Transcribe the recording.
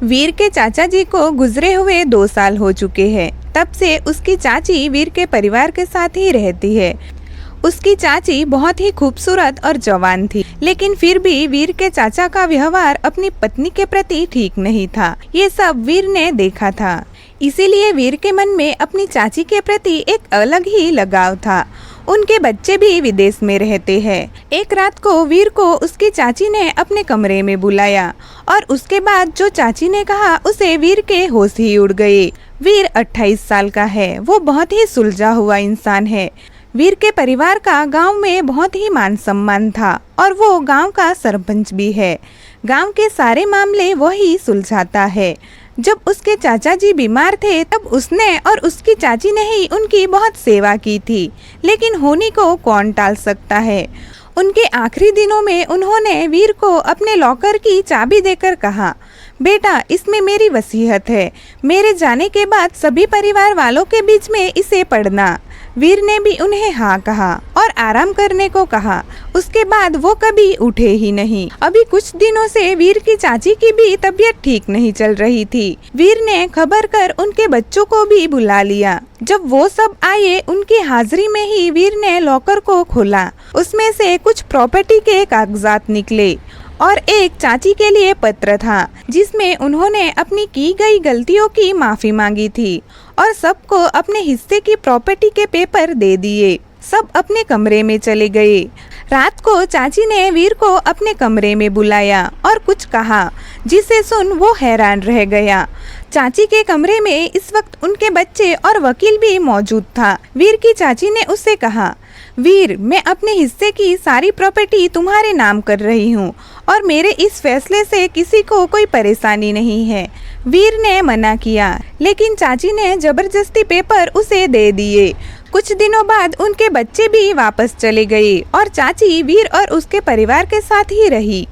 वीर के चाचा जी को गुजरे हुए 2 साल हो चुके हैं। तब से उसकी चाची वीर के परिवार के साथ ही रहती है। उसकी चाची बहुत ही खूबसूरत और जवान थी, लेकिन फिर भी वीर के चाचा का व्यवहार अपनी पत्नी के प्रति ठीक नहीं था। ये सब वीर ने देखा था, इसीलिए वीर के मन में अपनी चाची के प्रति एक अलग ही लगाव था। उनके बच्चे भी विदेश में रहते हैं। एक रात को वीर को उसकी चाची ने अपने कमरे में बुलाया और उसके बाद जो चाची ने कहा उसे वीर के होश ही उड़ गए। वीर 28 साल का है। वो बहुत ही सुलझा हुआ इंसान है। वीर के परिवार का गांव में बहुत ही मान सम्मान था और वो गांव का सरपंच भी है। गांव के सारे मामले वही सुलझाता है। जब उसके चाचा जी बीमार थे तब उसने और उसकी चाची ने ही उनकी बहुत सेवा की थी, लेकिन होनी को कौन टाल सकता है। उनके आखिरी दिनों में उन्होंने वीर को अपने लॉकर की चाबी देकर कहा, बेटा इसमें मेरी वसीयत है, मेरे जाने के बाद सभी परिवार वालों के बीच में इसे पढ़ना। वीर ने भी उन्हें हाँ कहा और आराम करने को कहा। उसके बाद वो कभी उठे ही नहीं। अभी कुछ दिनों से वीर की चाची की भी तबीयत ठीक नहीं चल रही थी। वीर ने खबर कर उनके बच्चों को भी बुला लिया। जब वो सब आए, उनकी हाजिरी में ही वीर ने लॉकर को खोला। उसमें से कुछ प्रॉपर्टी के कागजात निकले और एक चाची के लिए पत्र था, जिसमें उन्होंने अपनी की गई गलतियों की माफी मांगी थी और सबको अपने हिस्से की प्रॉपर्टी के पेपर दे दिए। सब अपने कमरे में चले गए। रात को चाची ने वीर को अपने कमरे में बुलाया और कुछ कहा, जिसे सुन वो हैरान रह गया। चाची के कमरे में इस वक्त उनके बच्चे और वकील भी मौजूद था। वीर की चाची ने उससे कहा, वीर, मैं अपने हिस्से की सारी प्रॉपर्टी तुम्हारे नाम कर रही हूँ और मेरे इस फैसले से किसी को कोई परेशानी नहीं है। वीर ने मना किया, लेकिन चाची ने जबरदस्ती पेपर उसे दे दिए। कुछ दिनों बाद उनके बच्चे भी वापस चले गए और चाची वीर और उसके परिवार के साथ ही रही।